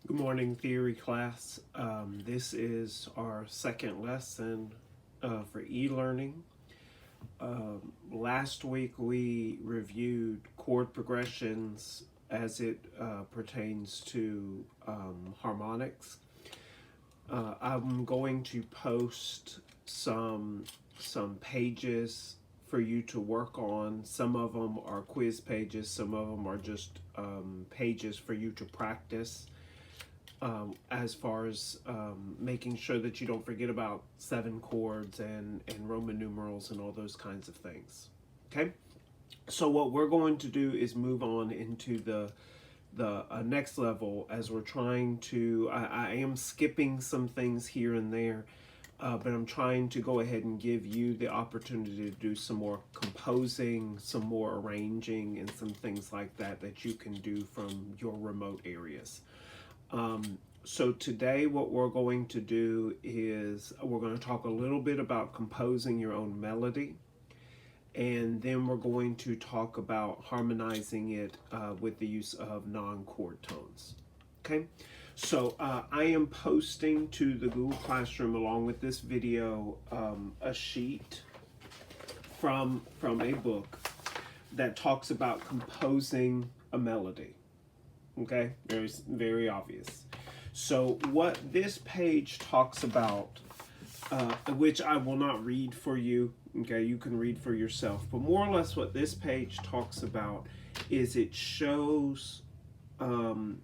Good morning, theory class. This is our second lesson for e-learning. Last week we reviewed chord progressions as it pertains to harmonics. I'm going to post some pages for you to work on. Some of them are quiz pages. Some of them are just pages for you to practice. As far as making sure that you don't forget about seven chords and Roman numerals and all those kinds of things. Okay, so what we're going to do is move on into the next level as we're trying to. I am skipping some things here and there, but I'm trying to go ahead and give you the opportunity to do some more composing, some more arranging, and some things like that that you can do from your remote areas. So today what we're going to do is we're going to talk a little bit about composing your own melody, and then we're going to talk about harmonizing it with the use of non-chord tones. Okay, so I am posting to the Google Classroom along with this video a sheet from a book that talks about composing a melody. Okay, very obvious. So what this page talks about, which I will not read for you, okay, you can read for yourself, but more or less what this page talks about is it shows a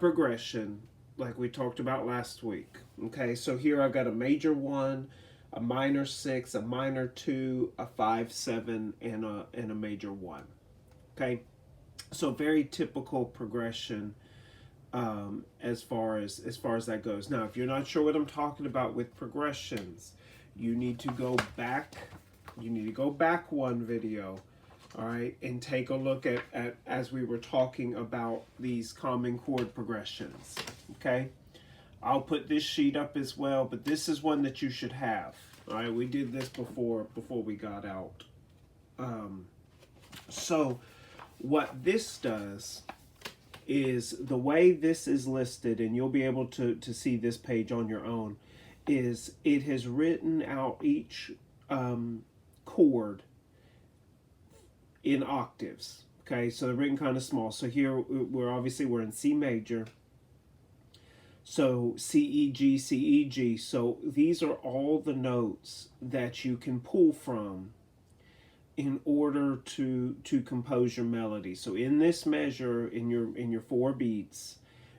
progression like we talked about last week. Okay, so here I got a major 1, a minor 6, a minor 2, a 5 7, and a major 1. Okay, so very typical progression as far as that goes. Now, if you're not sure what I'm talking about with progressions, you need to go back. You need to go back one video, all right, and take a look at as we were talking about these common chord progressions. Okay, I'll put this sheet up as well, but this is one that you should have. All right, we did this before we got out. So what this does is the way this is listed, and you'll be able to see this page on your own, is it has written out each chord in octaves. Okay, so they're written kind of small. So here we're in C major. So C, E, G, C, E, G. So these are all the notes that you can pull from in order to compose your melody. So in this measure, in your 4 beats,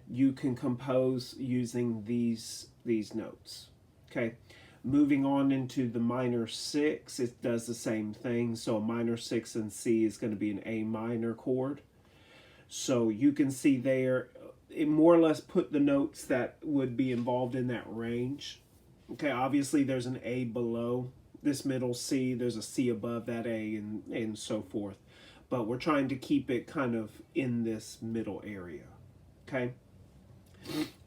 you can compose using these notes. Okay, moving on into the minor 6, it does the same thing. So a minor 6 in C is going to be an A minor chord. So you can see there, it more or less put the notes that would be involved in that range. Okay, obviously there's an A below this middle C, there's a C above that A, and so forth. But we're trying to keep it kind of in this middle area. Okay.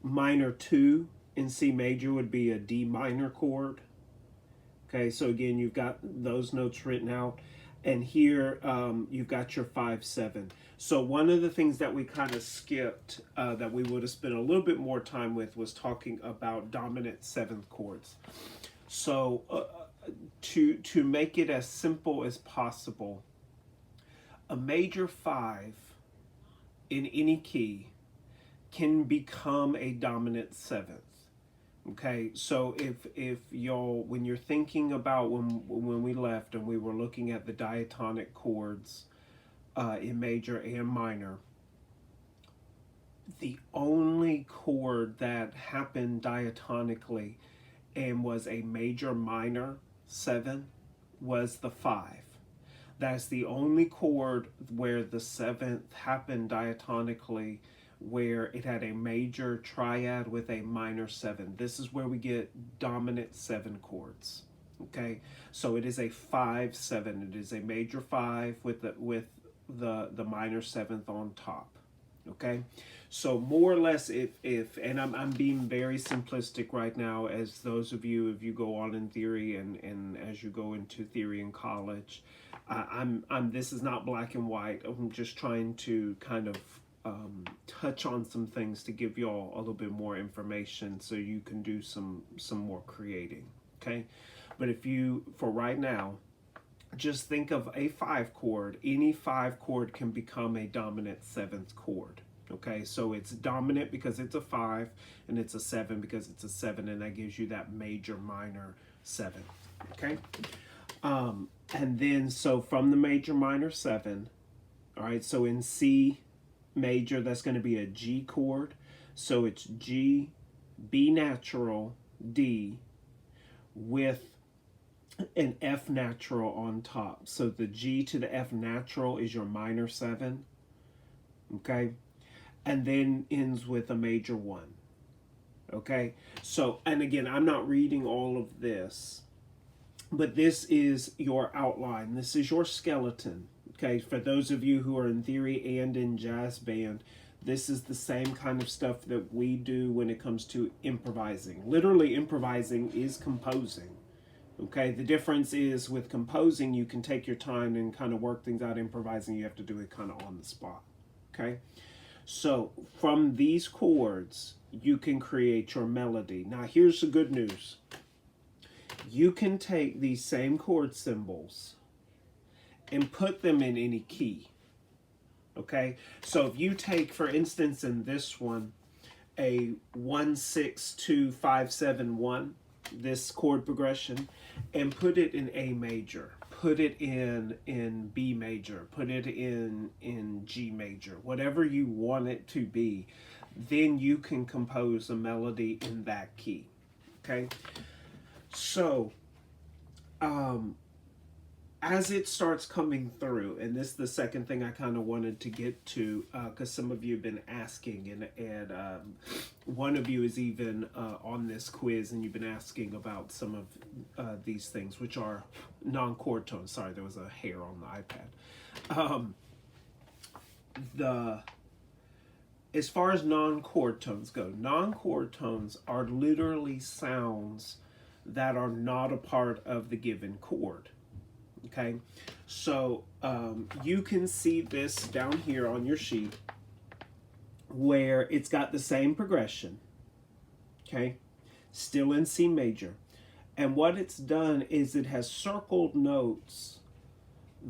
Minor 2 in C major would be a D minor chord. Okay, so again, you've got those notes written out. And here you've got your 5 7. So one of the things that we kind of skipped that we would have spent a little bit more time with was talking about dominant 7th chords. So to make it as simple as possible, a major 5 in any key can become a dominant 7th. Okay, so if y'all, when you're thinking about when we left and we were looking at the diatonic chords in major and minor, the only chord that happened diatonically and was a major minor 7 was the 5. That's the only chord where the 7th happened diatonically, where it had a major triad with a minor 7. This is where we get dominant 7 chords. Okay, so it is a 5 7. It is a major 5 with the minor 7th on top. Okay, so more or less, if and I'm being very simplistic right now, as those of you, if you go on in theory and as you go into theory in college, I'm this is not black and white. I'm just trying to kind of touch on some things to give y'all a little bit more information so you can do some more creating, okay? But if you, for right now, just think of a 5 chord. Any 5 chord can become a dominant 7th chord. Okay, so it's dominant because it's a 5, and it's a 7 because it's a 7, and that gives you that major minor 7. Okay, and then so from the major minor 7, all right, so in C major, that's going to be a G chord. So it's G, B natural, D, with an F natural on top. So the G to the F natural is your minor 7, okay? And then ends with a major 1, okay? So, and again, I'm not reading all of this, but this is your outline. This is your skeleton, okay? For those of you who are in theory and in jazz band, this is the same kind of stuff that we do when it comes to improvising. Literally, improvising is composing. Okay, the difference is with composing, you can take your time and kind of work things out. Improvising, you have to do it kind of on the spot. Okay, so from these chords, you can create your melody. Now, here's the good news. You can take these same chord symbols and put them in any key. Okay, so if you take, for instance, in this one, a 1 6 2 5 7 1, this chord progression, and put it in A major, put it in B major, put it in G major, whatever you want it to be, then you can compose a melody in that key. Okay, so as it starts coming through, and this is the second thing I kind of wanted to get to, because some of you have been asking, and one of you is even on this quiz, and you've been asking about some of these things, which are non-chord tones. Sorry, there was a hair on the iPad. As far as non-chord tones go, non-chord tones are literally sounds that are not a part of the given chord. Okay, so you can see this down here on your sheet where it's got the same progression, okay, still in C major. And what it's done is it has circled notes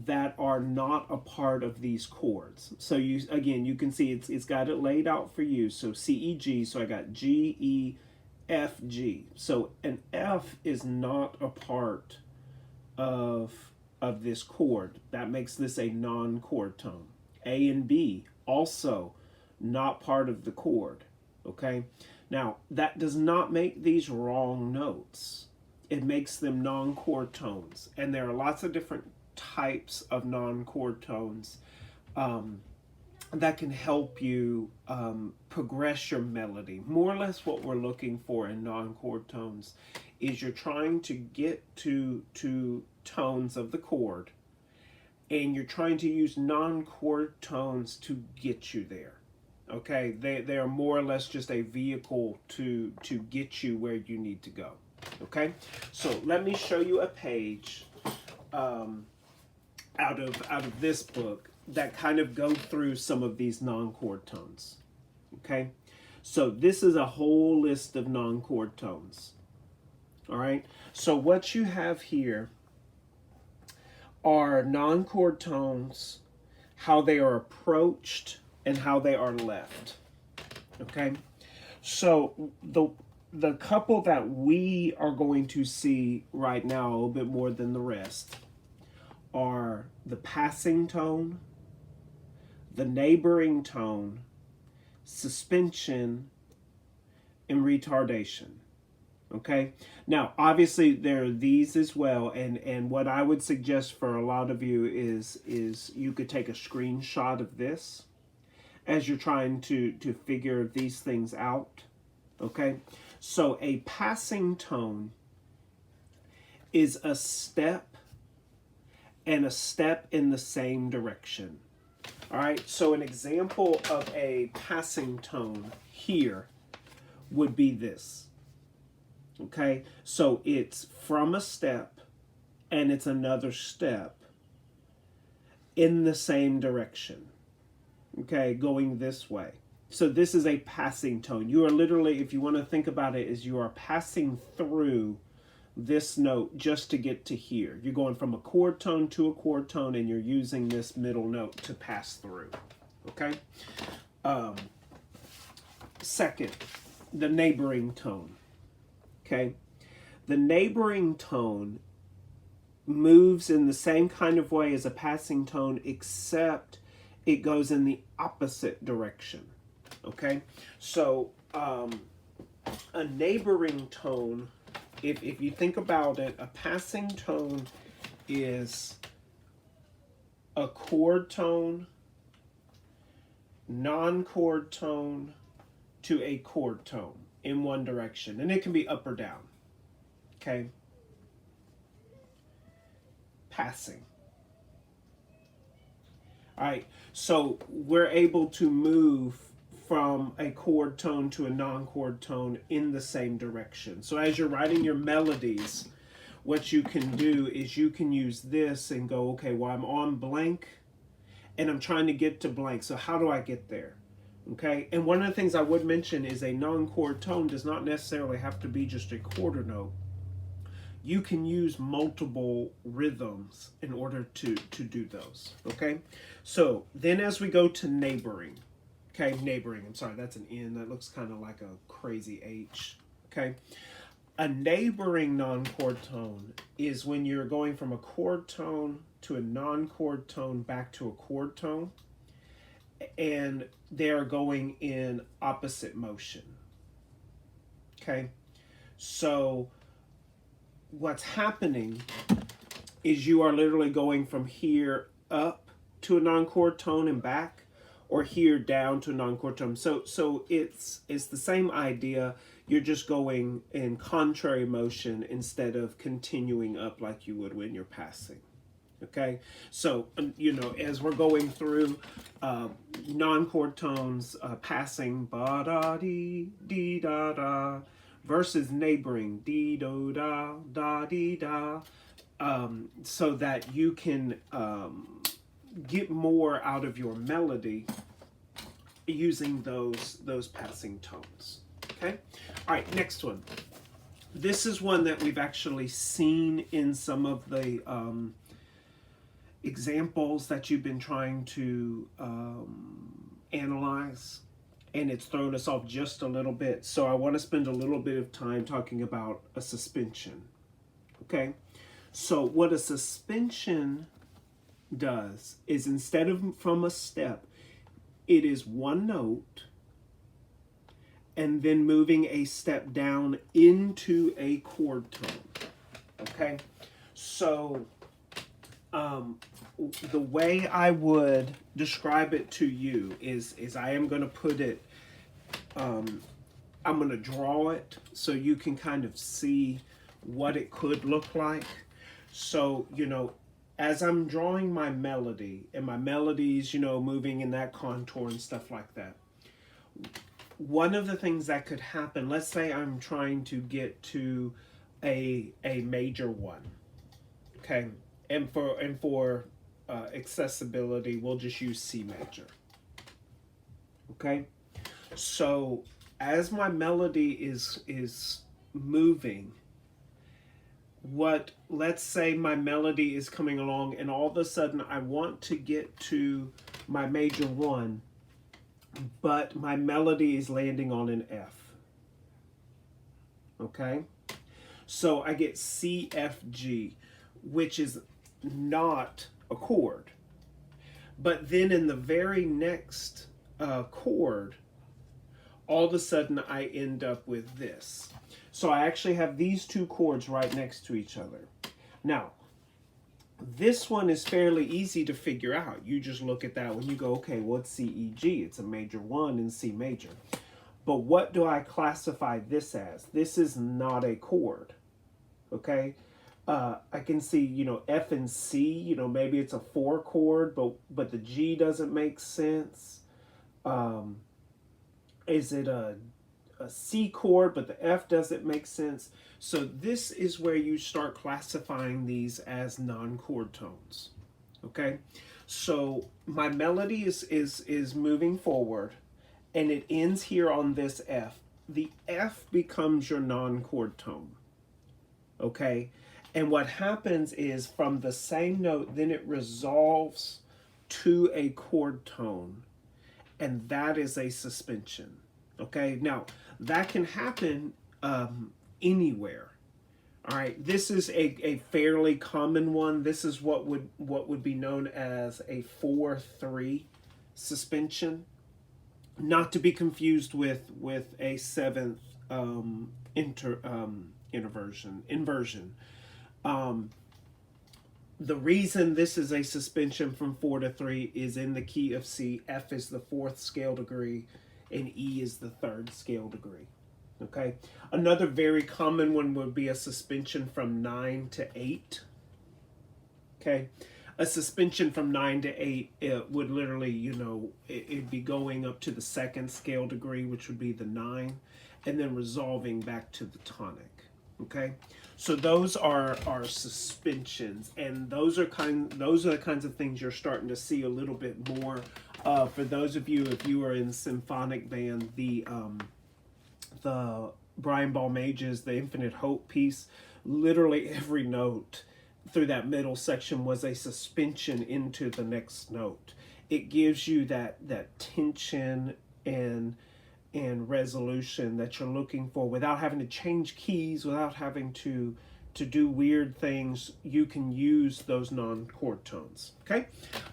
that are not a part of these chords. So you can see it's got it laid out for you. So C, E, G, so I got G, E, F, G. So an F is not a part of this chord. That makes this a non-chord tone. A and B, also not part of the chord. Okay, now that does not make these wrong notes. It makes them non-chord tones, and there are lots of different types of non-chord tones that can help you progress your melody. More or less what we're looking for in non-chord tones is you're trying to get to tones of the chord, and you're trying to use non-chord tones to get you there. Okay, they are more or less just a vehicle to get you where you need to go. Okay, so let me show you a page out of this book that kind of go through some of these non-chord tones. Okay, so this is a whole list of non-chord tones. All right, so what you have here are non-chord tones, how they are approached, and how they are left. Okay, so the couple that we are going to see right now a little bit more than the rest are the passing tone, the neighboring tone, suspension, and retardation. Okay, now obviously there are these as well, and what I would suggest for a lot of you is you could take a screenshot of this as you're trying to figure these things out. Okay, so a passing tone is a step and a step in the same direction. All right, so an example of a passing tone here would be this. Okay, so it's from a step and it's another step in the same direction. Okay, going this way. So this is a passing tone. You are literally, if you want to think about it, is you are passing through this note just to get to here. You're going from a chord tone to a chord tone, and you're using this middle note to pass through. Okay? Second, the neighboring tone. Okay? The neighboring tone moves in the same kind of way as a passing tone, except it goes in the opposite direction. Okay? So, a neighboring tone, if you think about it, a passing tone is a chord tone, non-chord tone to a chord tone in one direction. And it can be up or down. Okay? Passing. All right, so we're able to move from a chord tone to a non-chord tone in the same direction. So as you're writing your melodies, what you can do is you can use this and go, okay, well, I'm on blank and I'm trying to get to blank. So how do I get there? Okay, and one of the things I would mention is a non-chord tone does not necessarily have to be just a quarter note. You can use multiple rhythms in order to do those. Okay, so then as we go to neighboring, okay, neighboring, I'm sorry, that's an N. That looks kind of like a crazy H. Okay, a neighboring non-chord tone is when you're going from a chord tone to a non-chord tone back to a chord tone, and they're going in opposite motion. Okay, so what's happening is you are literally going from here up to a non-chord tone and back, or here down to a non-chord tone. So it's the same idea. You're just going in contrary motion instead of continuing up like you would when you're passing. Okay, so as we're going through non-chord tones, passing ba da dee dee da da, versus neighboring dee do da da dee da, so that you can get more out of your melody using those passing tones. Okay, all right, next one. This is one that we've actually seen in some of the examples that you've been trying to analyze, and it's thrown us off just a little bit. So I want to spend a little bit of time talking about a suspension. Okay, so what a suspension does is, instead of from a step, it is one note and then moving a step down into a chord tone. Okay, so the way I would describe it to you is I am going to put it, I'm going to draw it so you can kind of see what it could look like. So, as I'm drawing my melody, and my melody's, moving in that contour and stuff like that, one of the things that could happen, let's say I'm trying to get to a major one, okay? And for accessibility, we'll just use C major. Okay, so as my melody is moving, let's say my melody is coming along, and all of a sudden I want to get to my major one, but my melody is landing on an F. Okay, so I get C, F, G, which is not a chord. But then in the very next chord, all of a sudden I end up with this. So I actually have these two chords right next to each other. Now, this one is fairly easy to figure out. You just look at that when you go, okay, well, it's C, E, G. It's a major one in C major. But what do I classify this as? This is not a chord, okay? I can see, F and C, maybe it's a 4 chord, but the G doesn't make sense. Is it a C chord, but the F doesn't make sense? So this is where you start classifying these as non-chord tones, okay? So my melody is moving forward, and it ends here on this F, the F becomes your non-chord tone. Okay? And what happens is from the same note, then it resolves to a chord tone, and that is a suspension. Okay? Now, that can happen anywhere. All right, this is a fairly common one. This is what would be known as a 4/3 suspension, not to be confused with a seventh inversion. The reason this is a suspension from 4/3 is in the key of C. F is the 4th scale degree, and E is the 3rd scale degree. Okay, another very common one would be a suspension from 9 to 8. Okay, a suspension from 9 to 8, it would literally, it'd be going up to the 2nd scale degree, which would be the 9, and then resolving back to the tonic. Okay, so those are suspensions, and those are the kinds of things you're starting to see a little bit more. For those of you, if you are in symphonic band, the Brian Balmage's The Infinite Hope piece, literally every note through that middle section was a suspension into the next note. It gives you that tension and resolution that you're looking for without having to change keys, without having to do weird things. You can use those non-chord tones. Okay?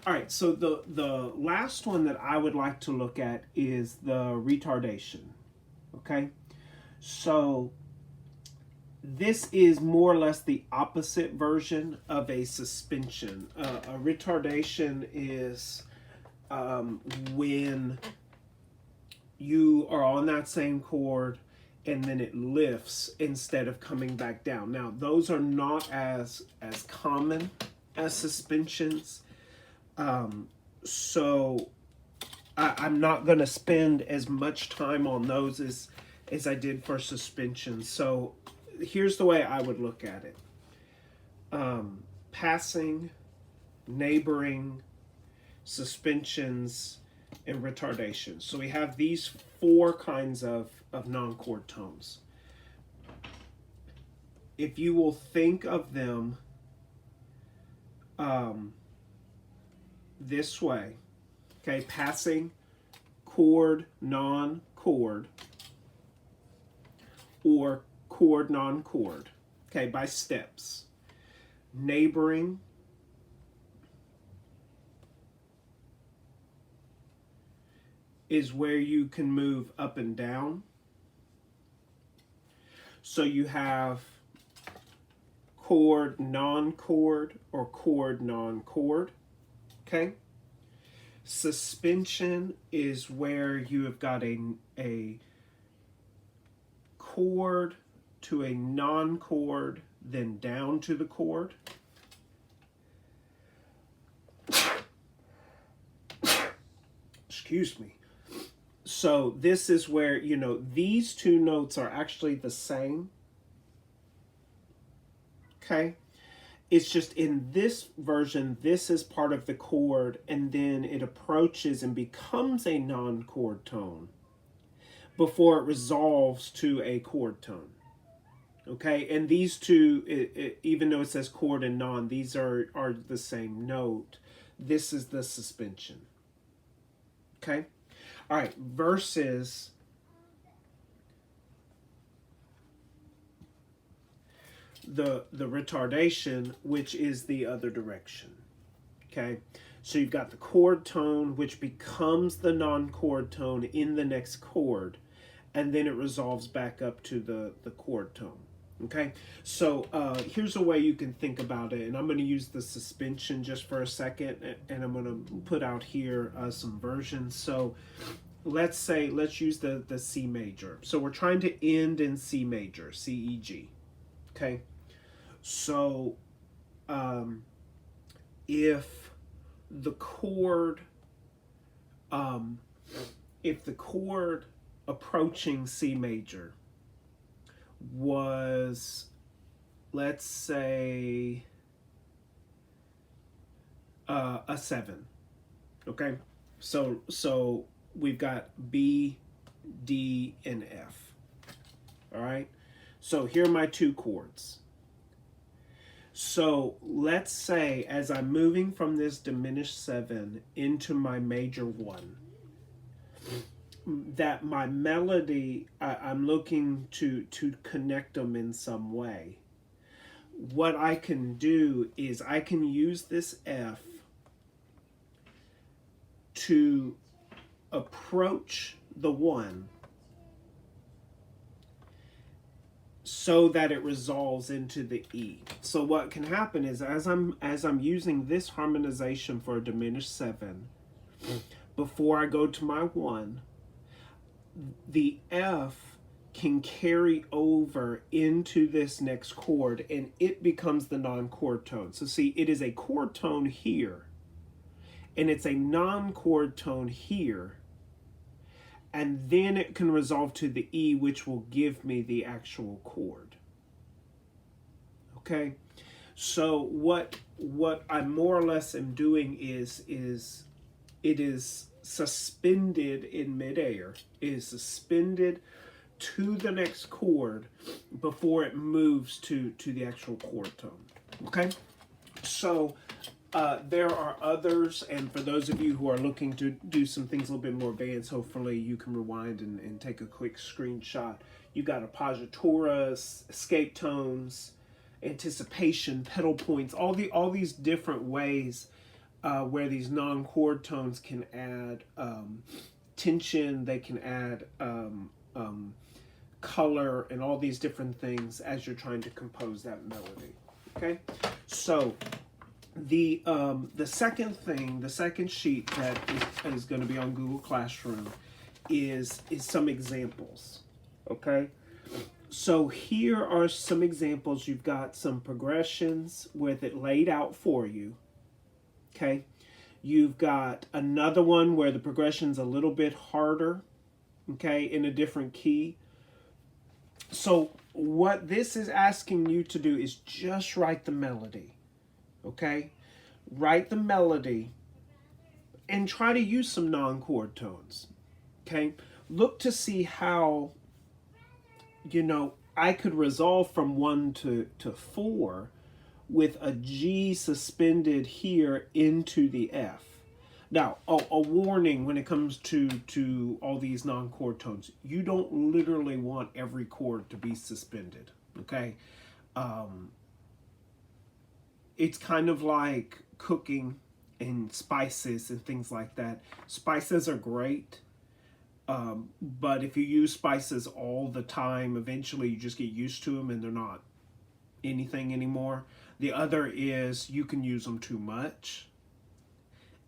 All right, so the last one that I would like to look at is the retardation. Okay? So this is more or less the opposite version of a suspension. A retardation is when you are on that same chord and then it lifts instead of coming back down. Now, those are not as common as suspensions. So I'm not going to spend as much time on those as I did for suspension. So here's the way I would look at it. Passing, neighboring, suspensions, and retardation. So we have these 4 kinds of non-chord tones. If you will think of them this way, okay, passing, chord, non-chord, or chord, non-chord, okay, by steps. Neighboring, is where you can move up and down. So you have chord, non-chord, or chord, non-chord, okay? Suspension is where you have got a chord to a non-chord, then down to the chord. Excuse me. So this is where, these 2 notes are actually the same. Okay? It's just in this version, this is part of the chord, and then it approaches and becomes a non-chord tone before it resolves to a chord tone. Okay? And these 2, even though it says chord and non, these are the same note. This is the suspension. Okay? All right, versus the retardation, which is the other direction. Okay, so you've got the chord tone, which becomes the non-chord tone in the next chord, and then it resolves back up to the chord tone. Okay, so here's a way you can think about it, and I'm going to use the suspension just for a second, and I'm going to put out here some versions. So let's use the C major. So we're trying to end in C major, C, E, G. Okay, so if the chord approaching C major was, let's say, a 7. Okay, so we've got B, D, and F. All right? So here are my two chords. So let's say as I'm moving from this diminished 7 into my major 1, that my melody, I'm looking to connect them in some way. What I can do is I can use this F to approach the 1 so that it resolves into the E. So what can happen is as I'm using this harmonization for a diminished 7, before I go to my 1, the F can carry over into this next chord and it becomes the non-chord tone. So see, it is a chord tone here and it's a non-chord tone here, and then it can resolve to the E, which will give me the actual chord. Okay, so what I more or less am doing is it is suspended in midair. It is suspended to the next chord before it moves to the actual chord tone. Okay, so there are others, and for those of you who are looking to do some things a little bit more advanced, hopefully you can rewind and take a quick screenshot. You got appoggiatura, escape tones, anticipation, pedal points, all these different ways where these non-chord tones can add tension, they can add color, and all these different things as you're trying to compose that melody. Okay, so the second sheet that is going to be on Google Classroom is some examples. Okay, so here are some examples. You've got some progressions with it laid out for you. Okay, you've got another one where the progression's a little bit harder, okay, in a different key. So what this is asking you to do is just write the melody. Okay, write the melody and try to use some non-chord tones. Okay, look to see how, I could resolve from 1 to 4 with a G suspended here into the F. Now, a warning when it comes to all these non-chord tones: you don't literally want every chord to be suspended. Okay. It's kind of like cooking and spices and things like that. Spices are great, but if you use spices all the time, eventually you just get used to them and they're not anything anymore. The other is you can use them too much,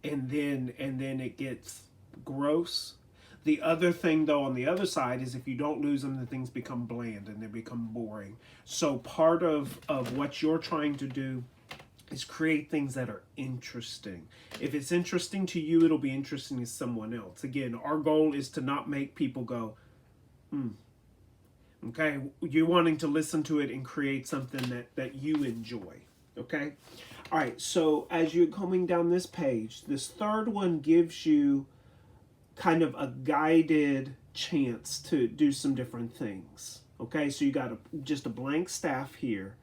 and then it gets gross. The other thing, though, on the other side is if you don't lose them, the things become bland and they become boring. So part of what you're trying to do is create things that are interesting. If it's interesting to you, it'll be interesting to someone else. Again, our goal is to not make people go, okay? You're wanting to listen to it and create something that you enjoy, okay? All right, so as you're coming down this page, this third one gives you kind of a guided chance to do some different things, okay? So you got just a blank staff here,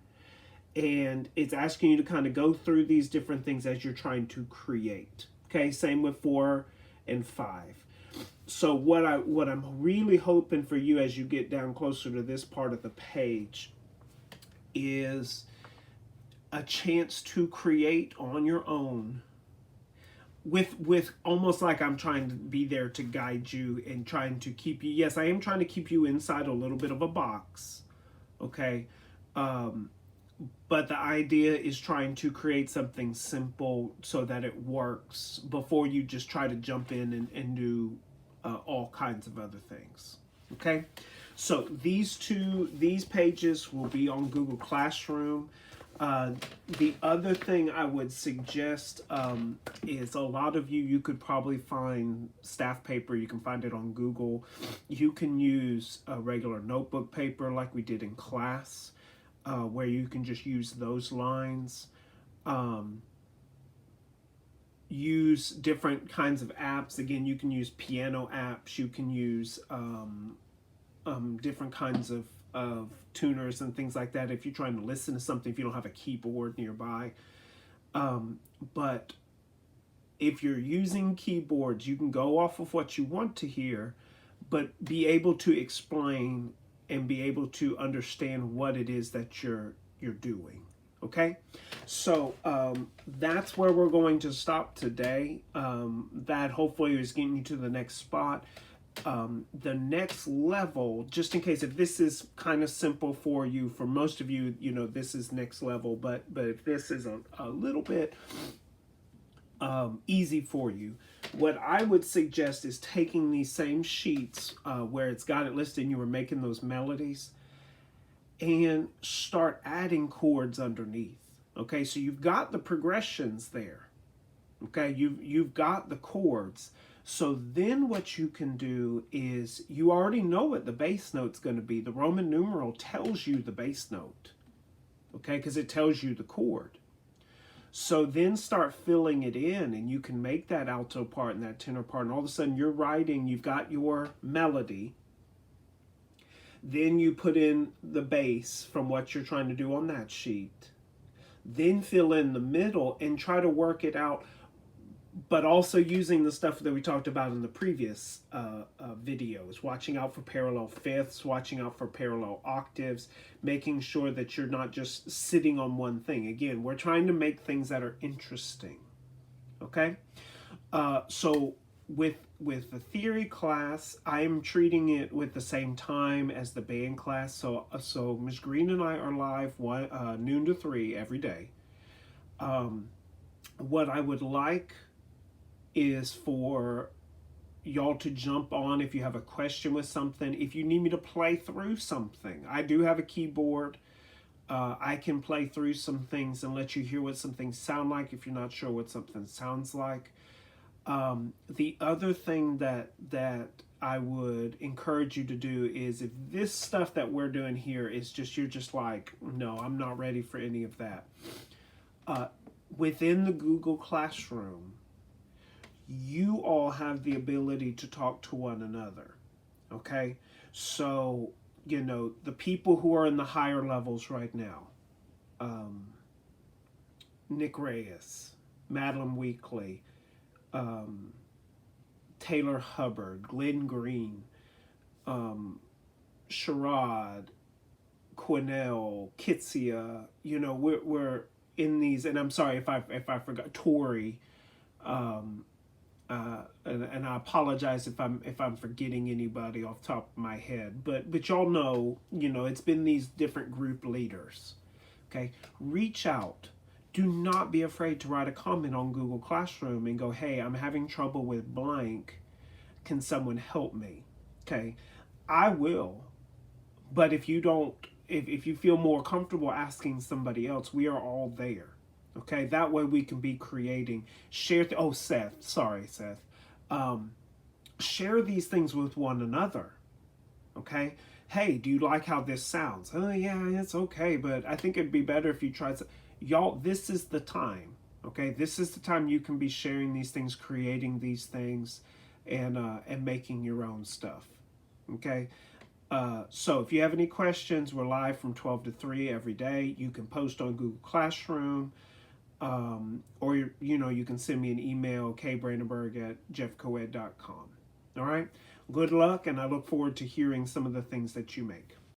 and it's asking you to kind of go through these different things as you're trying to create. Okay, same with 4 and 5. So what I'm really hoping for you as you get down closer to this part of the page is a chance to create on your own with almost like I'm trying to be there to guide you and trying to keep you. Yes, I am trying to keep you inside a little bit of a box. Okay. But the idea is trying to create something simple so that it works before you just try to jump in and do all kinds of other things. Okay, so these pages will be on Google Classroom. The other thing I would suggest is a lot of you could probably find staff paper. You can find it on Google. You can use a regular notebook paper like we did in class. Where you can just use those lines. use different kinds of apps. Again, you can use piano apps. You can use different kinds of tuners and things like that if you're trying to listen to something, if you don't have a keyboard nearby. But if you're using keyboards, you can go off of what you want to hear, but be able to explain and be able to understand what it is that you're doing. Okay, so that's where we're going to stop today. That hopefully is getting you to the next spot. The next level, just in case if this is kind of simple for you, for most of you, you know, this is next level, but if this is a little bit easy for you, what I would suggest is taking these same sheets where it's got it listed and you were making those melodies, and start adding chords underneath. Okay, so you've got the progressions there. Okay, you've got the chords. So then what you can do is, you already know what the bass note's going to be. The Roman numeral tells you the bass note. Okay, because it tells you the chord. So then start filling it in, and you can make that alto part and that tenor part, and all of a sudden you're writing, you've got your melody. Then you put in the bass from what you're trying to do on that sheet. Then fill in the middle and try to work it out, but also using the stuff that we talked about in the previous videos. Watching out for parallel fifths, watching out for parallel octaves, making sure that you're not just sitting on one thing. Again, we're trying to make things that are interesting. Okay? So with the theory class, I am treating it with the same time as the band class. So Ms. Green and I are live noon to 3 every day. What I would like is for y'all to jump on if you have a question with something. If you need me to play through something, I do have a keyboard. I can play through some things and let you hear what some things sound like if you're not sure what something sounds like. The other thing that I would encourage you to do is, if this stuff that we're doing here is just, you're just like, no, I'm not ready for any of that. Within the Google Classroom, you all have the ability to talk to one another. Okay? So, you know, the people who are in the higher levels right now, Nick Reyes, Madeline Weekly, Taylor Hubbard, Glenn Green, Sherrod, Quinnell, Kitsia, you know, we're in these, and I'm sorry if I forgot, Tori, and I apologize if I'm forgetting anybody off the top of my head, but y'all know, you know, it's been these different group leaders. Okay, reach out. Do not be afraid to write a comment on Google Classroom and go, hey, I'm having trouble with blank. Can someone help me? Okay, I will. But if you don't, if you feel more comfortable asking somebody else, we are all there. Okay, that way we can be creating, share, Seth, sorry, Seth. Share these things with one another. Okay, hey, do you like how this sounds? Oh yeah, it's okay, but I think it'd be better if you tried to. Y'all, this is the time. Okay, this is the time you can be sharing these things, creating these things, and making your own stuff. Okay. So if you have any questions, we're live from 12 to 3 every day. You can post on Google Classroom, or you can send me an email, kbrandenburg@jeffcoed.com. All right. Good luck, and I look forward to hearing some of the things that you make.